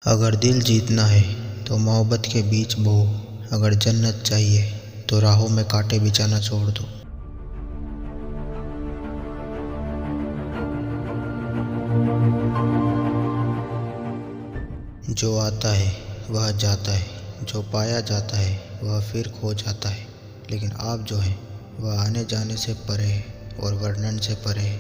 अगर दिल जीतना है तो मोहब्बत के बीच बो, अगर जन्नत चाहिए तो राहों में कांटे बिछाना छोड़ दो। जो आता है वह जाता है, जो पाया जाता है वह फिर खो जाता है, लेकिन आप जो हैं वह आने जाने से परे है और वर्णन से परे है।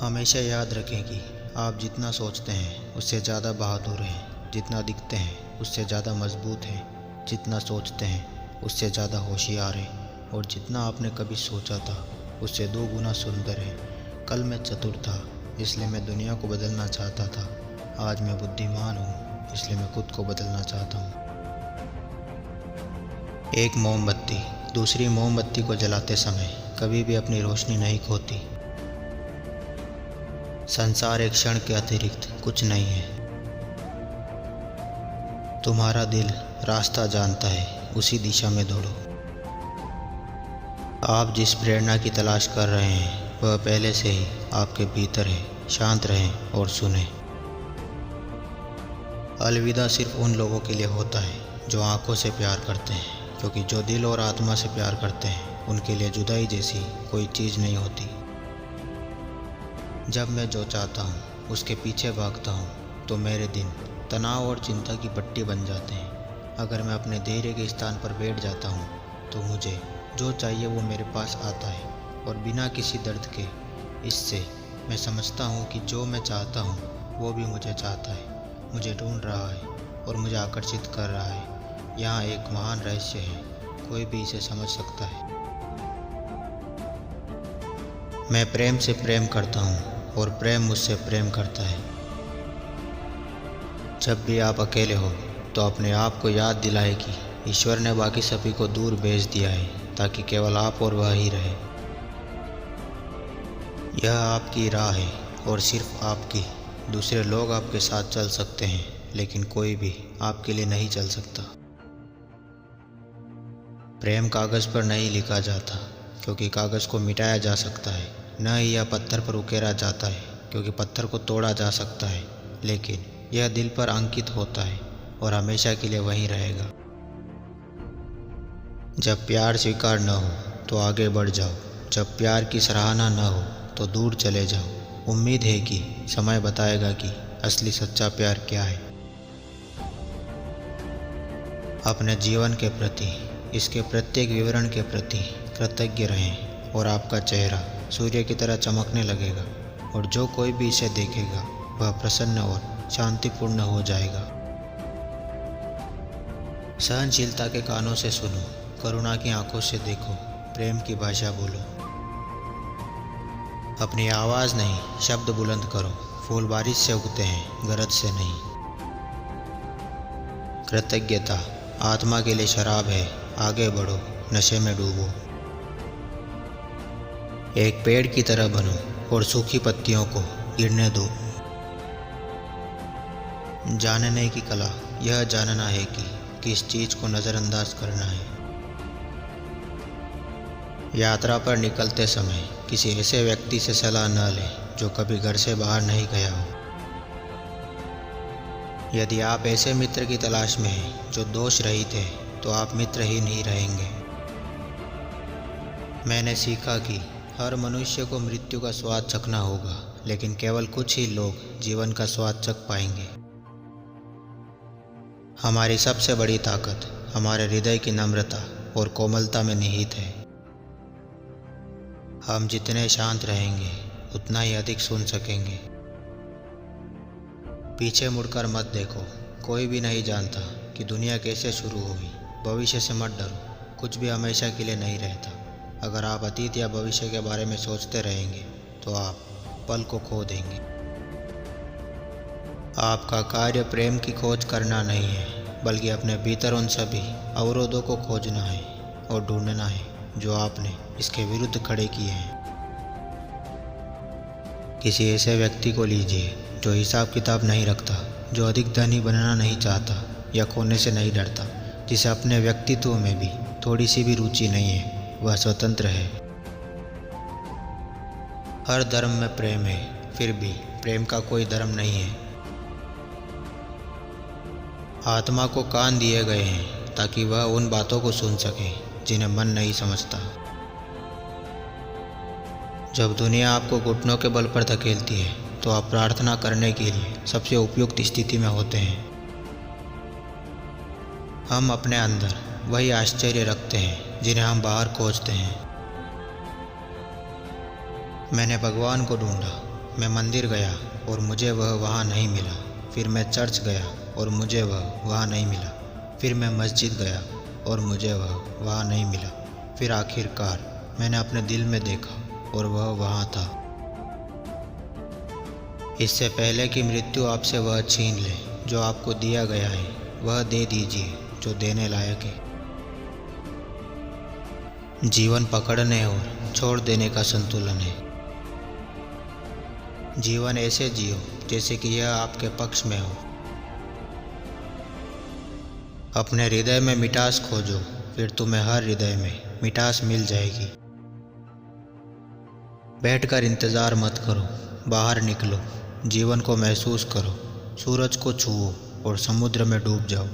हमेशा याद रखें कि आप जितना सोचते हैं उससे ज़्यादा बहादुर हैं, जितना दिखते हैं उससे ज़्यादा मजबूत हैं, जितना सोचते हैं उससे ज़्यादा होशियार हैं, और जितना आपने कभी सोचा था उससे 2 गुना सुंदर है। कल मैं चतुर था इसलिए मैं दुनिया को बदलना चाहता था, आज मैं बुद्धिमान हूँ इसलिए मैं खुद को बदलना चाहता हूँ। एक मोमबत्ती दूसरी मोमबत्ती को जलाते समय कभी भी अपनी रोशनी नहीं खोती। संसार एक क्षण के अतिरिक्त कुछ नहीं है। तुम्हारा दिल रास्ता जानता है, उसी दिशा में दौड़ो। आप जिस प्रेरणा की तलाश कर रहे हैं वह पहले से ही आपके भीतर है। शांत रहें और सुनें। अलविदा सिर्फ उन लोगों के लिए होता है जो आंखों से प्यार करते हैं, क्योंकि जो दिल और आत्मा से प्यार करते हैं उनके लिए जुदाई जैसी कोई चीज़ नहीं होती। जब मैं जो चाहता हूँ उसके पीछे भागता हूँ तो मेरे दिन तनाव और चिंता की पट्टी बन जाते हैं। अगर मैं अपने धैर्य के स्थान पर बैठ जाता हूँ तो मुझे जो चाहिए वो मेरे पास आता है, और बिना किसी दर्द के। इससे मैं समझता हूँ कि जो मैं चाहता हूँ वो भी मुझे चाहता है, मुझे ढूंढ रहा है और मुझे आकर्षित कर रहा है। यहाँ एक महान रहस्य है, कोई भी इसे समझ सकता है। मैं प्रेम से प्रेम करता हूँ और प्रेम मुझसे प्रेम करता है। जब भी आप अकेले हो तो अपने आप को याद दिलाए कि ईश्वर ने बाकी सभी को दूर भेज दिया है ताकि केवल आप और वह ही रहे। यह आपकी राह है और सिर्फ आपकी। दूसरे लोग आपके साथ चल सकते हैं लेकिन कोई भी आपके लिए नहीं चल सकता। प्रेम कागज़ पर नहीं लिखा जाता क्योंकि कागज़ को मिटाया जा सकता है, न ही यह पत्थर पर उकेरा जाता है क्योंकि पत्थर को तोड़ा जा सकता है, लेकिन यह दिल पर अंकित होता है और हमेशा के लिए वहीं रहेगा। जब प्यार स्वीकार न हो तो आगे बढ़ जाओ, जब प्यार की सराहना न हो तो दूर चले जाओ। उम्मीद है कि समय बताएगा कि असली सच्चा प्यार क्या है। अपने जीवन के प्रति, इसके प्रत्येक विवरण के प्रति कृतज्ञ रहें और आपका चेहरा सूर्य की तरह चमकने लगेगा, और जो कोई भी इसे देखेगा वह प्रसन्न और शांतिपूर्ण हो जाएगा। सहनशीलता के कानों से सुनो, करुणा की आंखों से देखो, प्रेम की भाषा बोलो। अपनी आवाज़ नहीं, शब्द बुलंद करो। फूल बारिश से उगते हैं, गरज से नहीं। कृतज्ञता आत्मा के लिए शराब है, आगे बढ़ो, नशे में डूबो। एक पेड़ की तरह बनो और सूखी पत्तियों को गिरने दो। जानने की कला यह जानना है कि किस चीज़ को नज़रअंदाज करना है। यात्रा पर निकलते समय किसी ऐसे व्यक्ति से सलाह न लें जो कभी घर से बाहर नहीं गया हो। यदि आप ऐसे मित्र की तलाश में हैं जो दोष रहित है तो आप मित्र ही नहीं रहेंगे। मैंने सीखा कि हर मनुष्य को मृत्यु का स्वाद चखना होगा, लेकिन केवल कुछ ही लोग जीवन का स्वाद चख पाएंगे। हमारी सबसे बड़ी ताकत हमारे हृदय की नम्रता और कोमलता में निहित है। हम जितने शांत रहेंगे उतना ही अधिक सुन सकेंगे। पीछे मुड़कर मत देखो, कोई भी नहीं जानता कि दुनिया कैसे शुरू हुई। भविष्य से मत डरो, कुछ भी हमेशा के लिए नहीं रहता। अगर आप अतीत या भविष्य के बारे में सोचते रहेंगे तो आप पल को खो देंगे। आपका कार्य प्रेम की खोज करना नहीं है, बल्कि अपने भीतर उन सभी अवरोधों को खोजना है और ढूंढना है जो आपने इसके विरुद्ध खड़े किए हैं। किसी ऐसे व्यक्ति को लीजिए जो हिसाब किताब नहीं रखता, जो अधिक धनी बनना नहीं चाहता या खोने से नहीं डरता, जिसे अपने व्यक्तित्व में भी थोड़ी सी भी रुचि नहीं है। वह स्वतंत्र है। हर धर्म में प्रेम है, फिर भी प्रेम का कोई धर्म नहीं है। आत्मा को कान दिए गए हैं ताकि वह उन बातों को सुन सके जिन्हें मन नहीं समझता। जब दुनिया आपको घुटनों के बल पर धकेलती है तो आप प्रार्थना करने के लिए सबसे उपयुक्त स्थिति में होते हैं। हम अपने अंदर वही आश्चर्य रखते हैं जिन्हें हम बाहर खोजते हैं। मैंने भगवान को ढूंढा। मैं मंदिर गया और मुझे वह वहाँ नहीं मिला। फिर मैं चर्च गया और मुझे वह वहाँ नहीं मिला। फिर मैं मस्जिद गया और मुझे वह वहाँ नहीं मिला। फिर आखिरकार मैंने अपने दिल में देखा और वह वहाँ था। इससे पहले कि मृत्यु आपसे वह छीन ले जो आपको दिया गया है, वह दे दीजिए जो देने लायक है। जीवन पकड़ने और छोड़ देने का संतुलन है। जीवन ऐसे जियो जैसे कि यह आपके पक्ष में हो। अपने हृदय में मिठास खोजो, फिर तुम्हें हर हृदय में मिठास मिल जाएगी। बैठकर इंतज़ार मत करो, बाहर निकलो, जीवन को महसूस करो, सूरज को छुओ और समुद्र में डूब जाओ।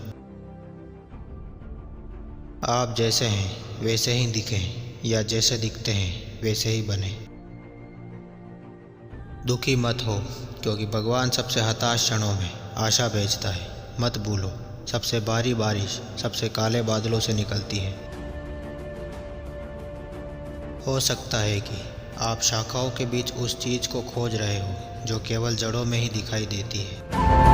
आप जैसे हैं वैसे ही दिखें या जैसे दिखते हैं वैसे ही बने। दुखी मत हो क्योंकि भगवान सबसे हताश क्षणों में आशा भेजता है। मत भूलो, सबसे भारी बारिश सबसे काले बादलों से निकलती है। हो सकता है कि आप शाखाओं के बीच उस चीज़ को खोज रहे हो जो केवल जड़ों में ही दिखाई देती है।